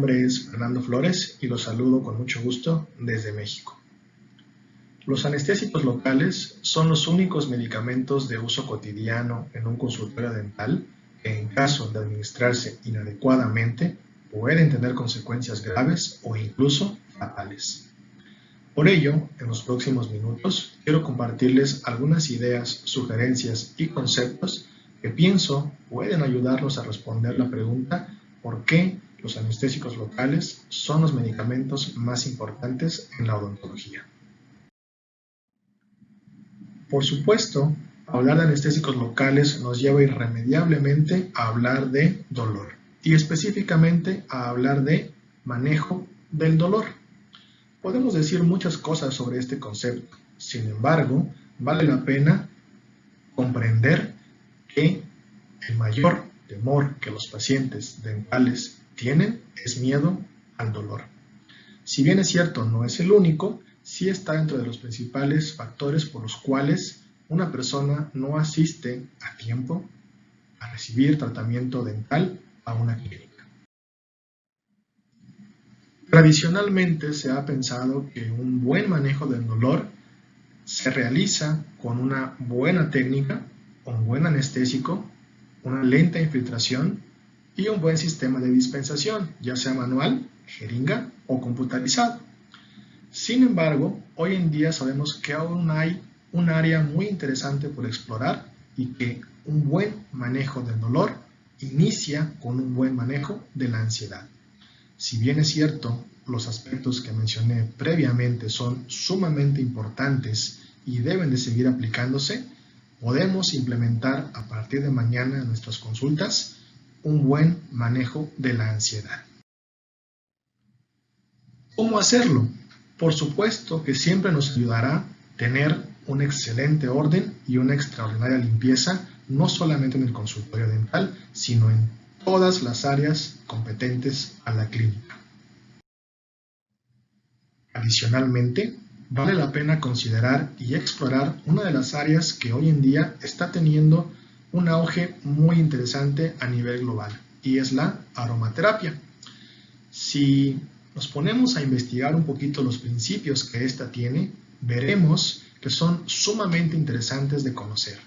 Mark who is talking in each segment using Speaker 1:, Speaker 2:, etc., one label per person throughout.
Speaker 1: nombre es Fernando Flores y los saludo con mucho gusto desde México. Los anestésicos locales son los únicos medicamentos de uso cotidiano en un consultorio dental que, en caso de administrarse inadecuadamente, pueden tener consecuencias graves o incluso fatales. Por ello, en los próximos minutos quiero compartirles algunas ideas, sugerencias y conceptos que pienso pueden ayudarnos a responder la pregunta ¿por qué los anestésicos locales son los medicamentos más importantes en la odontología? Por supuesto, hablar de anestésicos locales nos lleva irremediablemente a hablar de dolor y específicamente a hablar de manejo del dolor. Podemos decir muchas cosas sobre este concepto, sin embargo, vale la pena comprender que el mayor temor que los pacientes dentales tienen es miedo al dolor. Si bien es cierto, no es el único, sí está dentro de los principales factores por los cuales una persona no asiste a tiempo a recibir tratamiento dental a una clínica. Tradicionalmente se ha pensado que un buen manejo del dolor se realiza con una buena técnica, un buen anestésico, una lenta infiltración y un buen sistema de dispensación, ya sea manual, jeringa o computarizado. Sin embargo, hoy en día sabemos que aún hay un área muy interesante por explorar y que un buen manejo del dolor inicia con un buen manejo de la ansiedad. Si bien es cierto, los aspectos que mencioné previamente son sumamente importantes y deben de seguir aplicándose, podemos implementar a partir de mañana en nuestras consultas un buen manejo de la ansiedad. ¿Cómo hacerlo? Por supuesto que siempre nos ayudará tener un excelente orden y una extraordinaria limpieza, no solamente en el consultorio dental, sino en todas las áreas competentes a la clínica. Adicionalmente, vale la pena considerar y explorar una de las áreas que hoy en día está teniendo un auge muy interesante a nivel global, y es la aromaterapia. Si nos ponemos a investigar un poquito los principios que ésta tiene, veremos que son sumamente interesantes de conocer.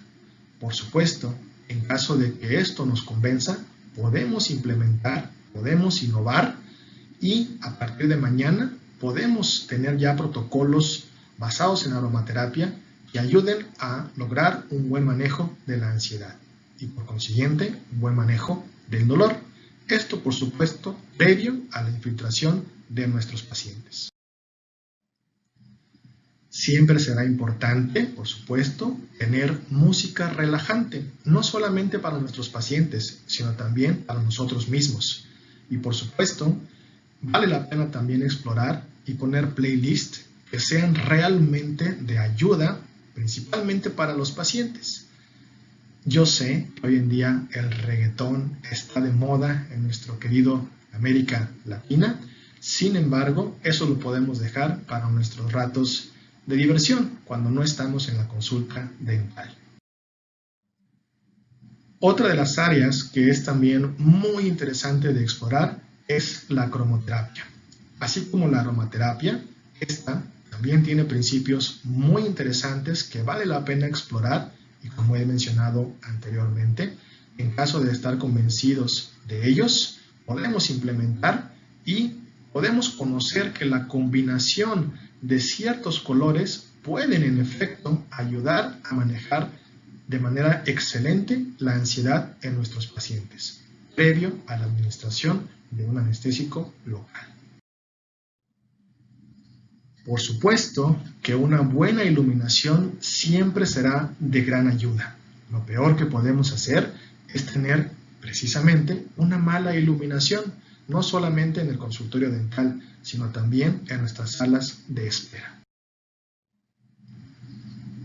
Speaker 1: Por supuesto, en caso de que esto nos convenza, podemos implementar, podemos innovar y a partir de mañana podemos tener ya protocolos basados en aromaterapia que ayuden a lograr un buen manejo de la ansiedad y por consiguiente un buen manejo del dolor. Esto, por supuesto, previo a la infiltración de nuestros pacientes. Siempre será importante, por supuesto, tener música relajante, no solamente para nuestros pacientes, sino también para nosotros mismos. Y por supuesto, vale la pena también explorar y poner playlists que sean realmente de ayuda, principalmente para los pacientes. Yo sé que hoy en día el reggaetón está de moda en nuestro querido América Latina, sin embargo, eso lo podemos dejar para nuestros ratos de diversión cuando no estamos en la consulta dental. Otra de las áreas que es también muy interesante de explorar es la cromoterapia. Así como la aromaterapia, esta también tiene principios muy interesantes que vale la pena explorar y como he mencionado anteriormente, en caso de estar convencidos de ellos, podemos implementar y podemos conocer que la combinación de ciertos colores pueden en efecto ayudar a manejar de manera excelente la ansiedad en nuestros pacientes, previo a la administración de un anestésico local. Por supuesto que una buena iluminación siempre será de gran ayuda. Lo peor que podemos hacer es tener precisamente una mala iluminación, no solamente en el consultorio dental, sino también en nuestras salas de espera.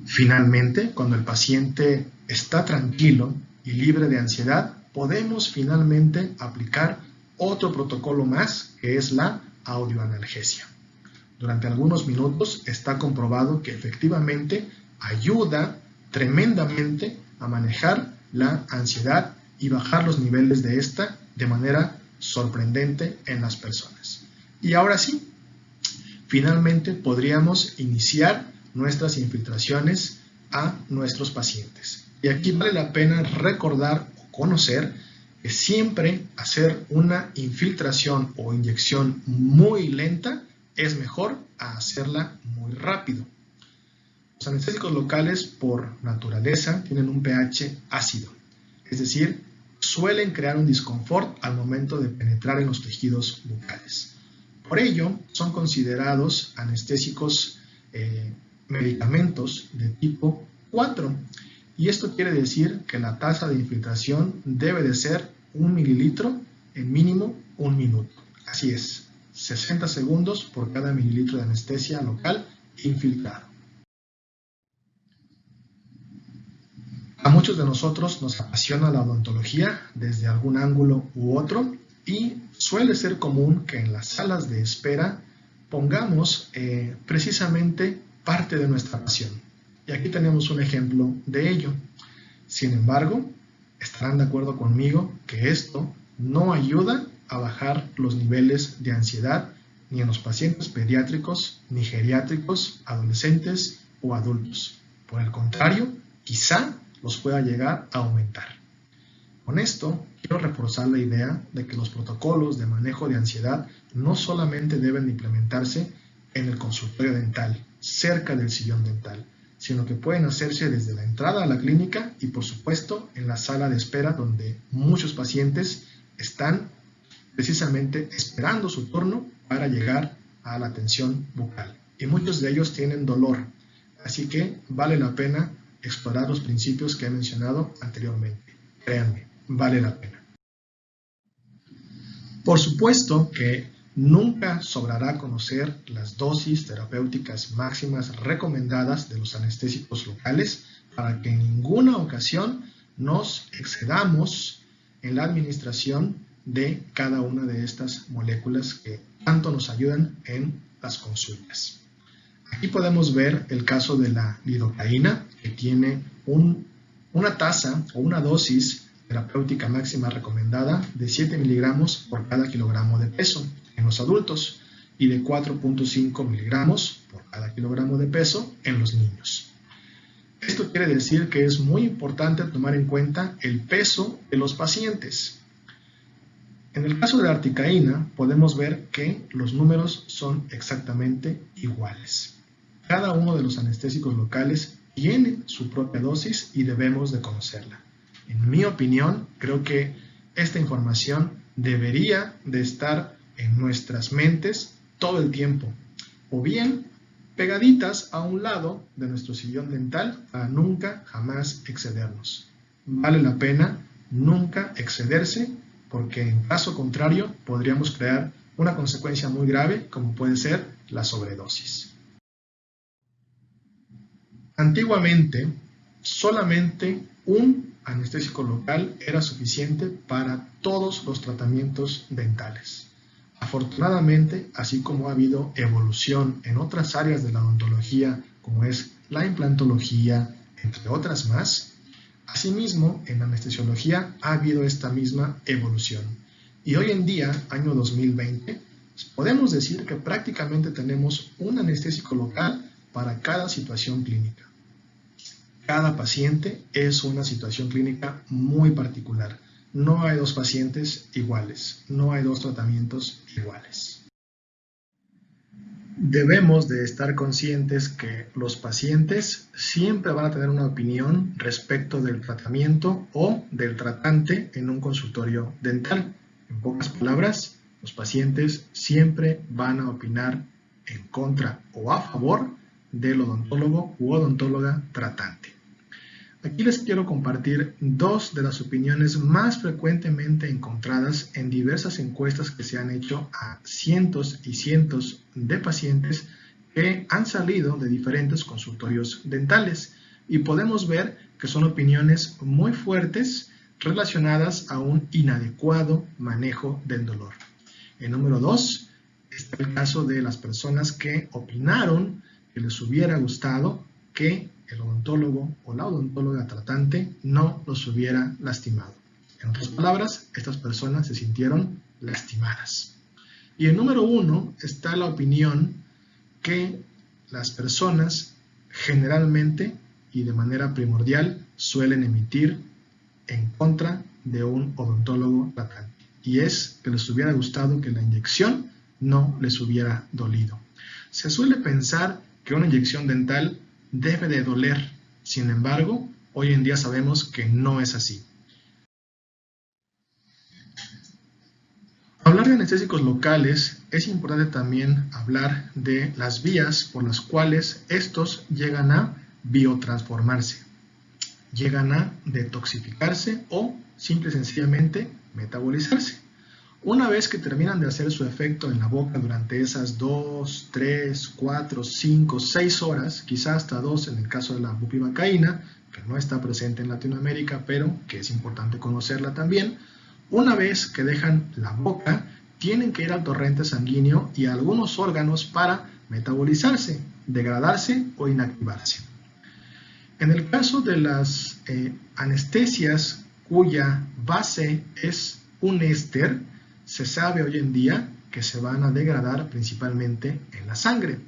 Speaker 1: Finalmente, cuando el paciente está tranquilo y libre de ansiedad, podemos finalmente aplicar otro protocolo más, que es la audioanalgesia. Durante algunos minutos está comprobado que efectivamente ayuda tremendamente a manejar la ansiedad y bajar los niveles de esta de manera sorprendente en las personas. Y ahora sí, finalmente podríamos iniciar nuestras infiltraciones a nuestros pacientes. Y aquí vale la pena recordar o conocer que siempre hacer una infiltración o inyección muy lenta es mejor a hacerla muy rápido. Los anestésicos locales por naturaleza tienen un pH ácido, es decir, suelen crear un disconfort al momento de penetrar en los tejidos bucales. Por ello, son considerados anestésicos medicamentos de tipo 4, y esto quiere decir que la tasa de infiltración debe de ser 1 mililitro en mínimo 1 minuto. Así es, 60 segundos por cada mililitro de anestesia local infiltrado. A muchos de nosotros nos apasiona la odontología desde algún ángulo u otro, y suele ser común que en las salas de espera pongamos precisamente parte de nuestra pasión. Y aquí tenemos un ejemplo de ello. Sin embargo, estarán de acuerdo conmigo que esto no ayuda a bajar los niveles de ansiedad ni en los pacientes pediátricos, ni geriátricos, adolescentes o adultos. Por el contrario, quizá los pueda llegar a aumentar. Con esto, quiero reforzar la idea de que los protocolos de manejo de ansiedad no solamente deben implementarse en el consultorio dental, cerca del sillón dental, sino que pueden hacerse desde la entrada a la clínica y, por supuesto, en la sala de espera, donde muchos pacientes están precisamente esperando su turno para llegar a la atención bucal. Y muchos de ellos tienen dolor, así que vale la pena explorar los principios que he mencionado anteriormente. Créanme, vale la pena. Por supuesto que nunca sobrará conocer las dosis terapéuticas máximas recomendadas de los anestésicos locales para que en ninguna ocasión nos excedamos en la administración de cada una de estas moléculas que tanto nos ayudan en las consultas. Aquí podemos ver el caso de la lidocaína, que tiene una tasa o una dosis terapéutica máxima recomendada de 7 miligramos por cada kilogramo de peso en los adultos y de 4.5 miligramos por cada kilogramo de peso en los niños. Esto quiere decir que es muy importante tomar en cuenta el peso de los pacientes. En el caso de la articaína podemos ver que los números son exactamente iguales. Cada uno de los anestésicos locales tiene su propia dosis y debemos de conocerla. En mi opinión, creo que esta información debería de estar en nuestras mentes todo el tiempo, o bien pegaditas a un lado de nuestro sillón dental para nunca jamás excedernos. Vale la pena nunca excederse, porque en caso contrario podríamos crear una consecuencia muy grave como puede ser la sobredosis. Antiguamente, solamente un anestésico local era suficiente para todos los tratamientos dentales. Afortunadamente, así como ha habido evolución en otras áreas de la odontología, como es la implantología, entre otras más, asimismo, en la anestesiología ha habido esta misma evolución. Y hoy en día, año 2020, podemos decir que prácticamente tenemos un anestésico local para cada situación clínica. Cada paciente es una situación clínica muy particular. No hay dos pacientes iguales, no hay dos tratamientos iguales. Debemos de estar conscientes que los pacientes siempre van a tener una opinión respecto del tratamiento o del tratante en un consultorio dental. En pocas palabras, los pacientes siempre van a opinar en contra o a favor del odontólogo u odontóloga tratante. Aquí les quiero compartir dos de las opiniones más frecuentemente encontradas en diversas encuestas que se han hecho a cientos y cientos de pacientes que han salido de diferentes consultorios dentales, y podemos ver que son opiniones muy fuertes relacionadas a un inadecuado manejo del dolor. En número 2 está el caso de las personas que opinaron que les hubiera gustado que el odontólogo o la odontóloga tratante no los hubiera lastimado. En otras palabras, estas personas se sintieron lastimadas. Y en número 1 está la opinión que las personas generalmente y de manera primordial suelen emitir en contra de un odontólogo tratante. Y es que les hubiera gustado que la inyección no les hubiera dolido. Se suele pensar que una inyección dental debe de doler. Sin embargo, hoy en día sabemos que no es así. Hablar de anestésicos locales, es importante también hablar de las vías por las cuales estos llegan a biotransformarse, llegan a detoxificarse o simple y sencillamente metabolizarse. Una vez que terminan de hacer su efecto en la boca durante esas 2, 3, 4, 5, 6 horas, quizá hasta 2 en el caso de la bupivacaína, que no está presente en Latinoamérica, pero que es importante conocerla también. Una vez que dejan la boca, tienen que ir al torrente sanguíneo y a algunos órganos para metabolizarse, degradarse o inactivarse. En el caso de las anestesias cuya base es un éster, se sabe hoy en día que se van a degradar principalmente en la sangre.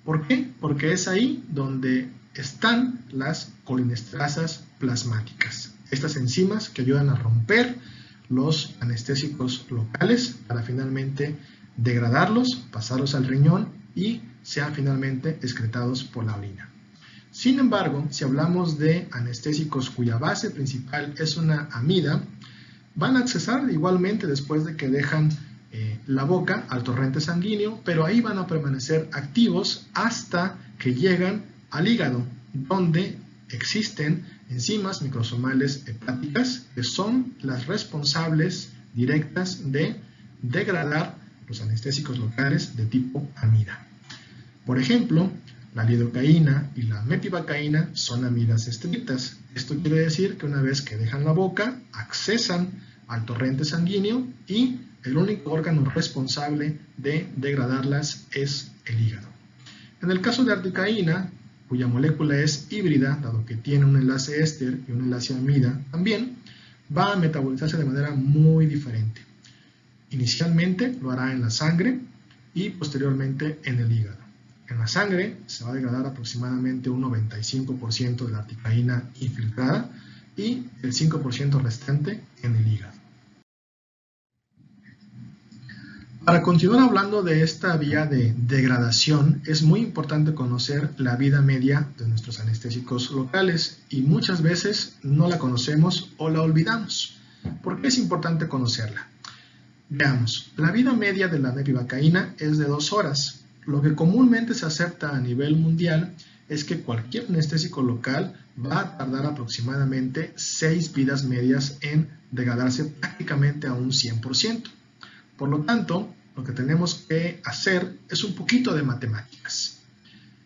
Speaker 1: ¿Por qué? Porque es ahí donde están las colinesterasas plasmáticas, estas enzimas que ayudan a romper los anestésicos locales para finalmente degradarlos, pasarlos al riñón y sean finalmente excretados por la orina. Sin embargo, si hablamos de anestésicos cuya base principal es una amida, van a accesar igualmente después de que dejan la boca al torrente sanguíneo, pero ahí van a permanecer activos hasta que llegan al hígado, donde existen enzimas microsomales hepáticas que son las responsables directas de degradar los anestésicos locales de tipo amida. Por ejemplo, la lidocaína y la mepivacaína son amidas estrictas. Esto quiere decir que una vez que dejan la boca, accesan al torrente sanguíneo y el único órgano responsable de degradarlas es el hígado. En el caso de articaína, cuya molécula es híbrida, dado que tiene un enlace éster y un enlace amida también, va a metabolizarse de manera muy diferente. Inicialmente lo hará en la sangre y posteriormente en el hígado. En la sangre se va a degradar aproximadamente un 95% de la articaína infiltrada y el 5% restante en el hígado. Para continuar hablando de esta vía de degradación, es muy importante conocer la vida media de nuestros anestésicos locales y muchas veces no la conocemos o la olvidamos. ¿Por qué es importante conocerla? Veamos, la vida media de la mepivacaína es de 2 horas. Lo que comúnmente se acepta a nivel mundial es que cualquier anestésico local va a tardar aproximadamente 6 vidas medias en degradarse prácticamente a un 100%. Por lo tanto, lo que tenemos que hacer es un poquito de matemáticas.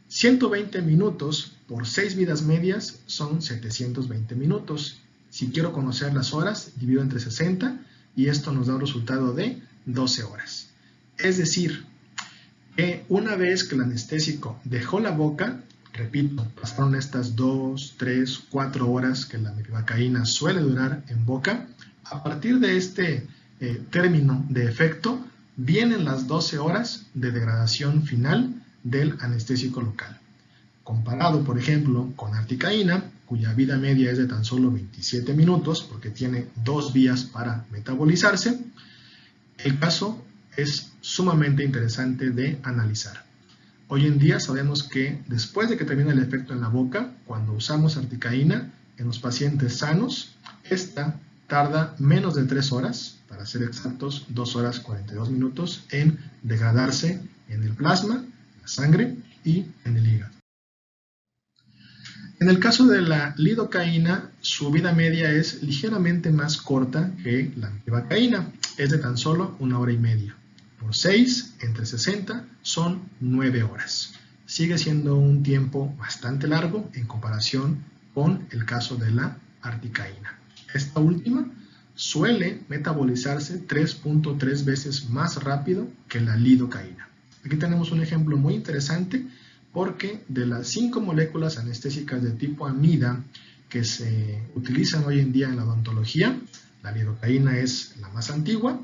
Speaker 1: 120 minutos por 6 vidas medias son 720 minutos. Si quiero conocer las horas, divido entre 60 y esto nos da un resultado de 12 horas. Es decir, que una vez que el anestésico dejó la boca, repito, pasaron estas 2, 3, 4 horas que la mepivacaína suele durar en boca, a partir de este término de efecto, vienen las 12 horas de degradación final del anestésico local. Comparado, por ejemplo, con articaína, cuya vida media es de tan solo 27 minutos, porque tiene 2 vías para metabolizarse, el caso es sumamente interesante de analizar. Hoy en día sabemos que después de que termina el efecto en la boca, cuando usamos articaína en los pacientes sanos, esta tarda menos de 3 horas, para ser exactos 2 horas 42 minutos, en degradarse en el plasma, la sangre y en el hígado. En el caso de la lidocaína, su vida media es ligeramente más corta que la mepivacaína, es de tan solo 1 hora y media. Por 6, entre 60, son 9 horas. Sigue siendo un tiempo bastante largo en comparación con el caso de la articaína. Esta última suele metabolizarse 3.3 veces más rápido que la lidocaína. Aquí tenemos un ejemplo muy interesante porque de las 5 moléculas anestésicas de tipo amida que se utilizan hoy en día en la odontología, la lidocaína es la más antigua,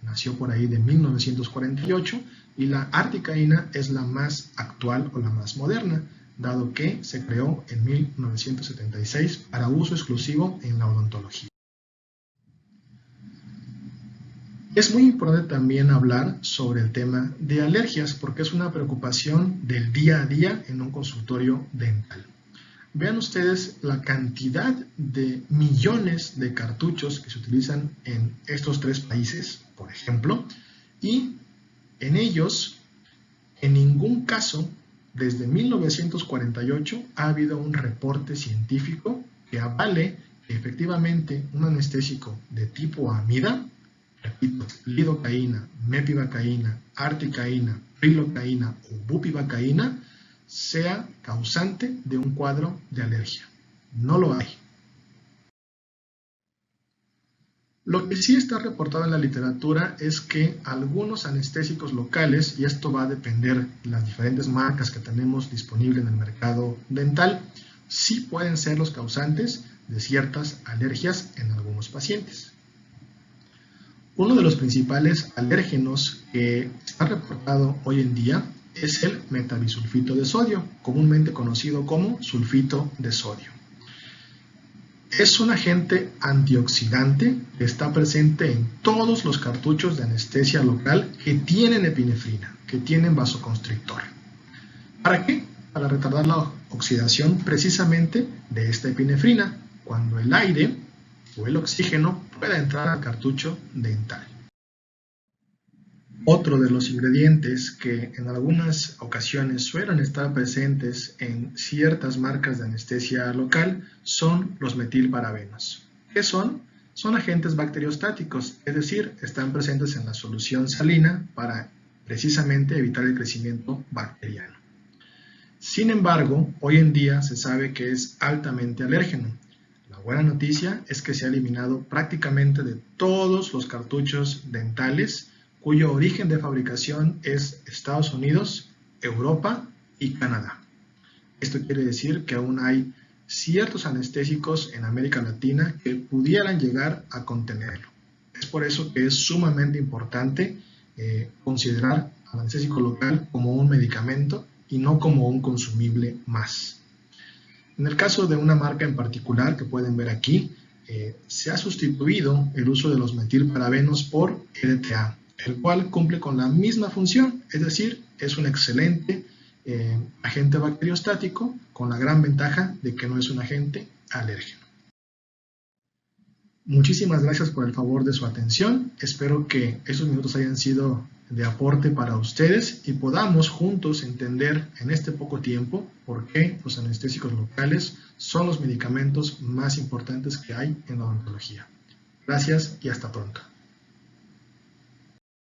Speaker 1: nació por ahí de 1948 y la articaína es la más actual o la más moderna, dado que se creó en 1976 para uso exclusivo en la odontología. Es muy importante también hablar sobre el tema de alergias porque es una preocupación del día a día en un consultorio dental. Vean ustedes la cantidad de millones de cartuchos que se utilizan en estos 3 países, por ejemplo, y en ellos, en ningún caso, desde 1948 ha habido un reporte científico que avale que efectivamente un anestésico de tipo amida, repito, lidocaína, mepivacaína, articaína, prilocaína o bupivacaína, sea causante de un cuadro de alergia. No lo hay. Lo que sí está reportado en la literatura es que algunos anestésicos locales, y esto va a depender de las diferentes marcas que tenemos disponibles en el mercado dental, sí pueden ser los causantes de ciertas alergias en algunos pacientes. Uno de los principales alérgenos que está reportado hoy en día es el metabisulfito de sodio, comúnmente conocido como sulfito de sodio. Es un agente antioxidante que está presente en todos los cartuchos de anestesia local que tienen epinefrina, que tienen vasoconstrictor. ¿Para qué? Para retardar la oxidación precisamente de esta epinefrina, cuando el aire o el oxígeno pueda entrar al cartucho dental. Otro de los ingredientes que en algunas ocasiones suelen estar presentes en ciertas marcas de anestesia local son los metilparabenos. ¿Qué son? Son agentes bacteriostáticos, es decir, están presentes en la solución salina para precisamente evitar el crecimiento bacteriano. Sin embargo, hoy en día se sabe que es altamente alérgeno. La buena noticia es que se ha eliminado prácticamente de todos los cartuchos dentales cuyo origen de fabricación es Estados Unidos, Europa y Canadá. Esto quiere decir que aún hay ciertos anestésicos en América Latina que pudieran llegar a contenerlo. Es por eso que es sumamente importante considerar al anestésico local como un medicamento y no como un consumible más. En el caso de una marca en particular que pueden ver aquí, se ha sustituido el uso de los metilparabenos por EDTA, el cual cumple con la misma función, es decir, es un excelente agente bacteriostático con la gran ventaja de que no es un agente alérgeno. Muchísimas gracias por el favor de su atención, espero que estos minutos hayan sido de aporte para ustedes y podamos juntos entender en este poco tiempo por qué los anestésicos locales son los medicamentos más importantes que hay en la odontología. Gracias y hasta pronto.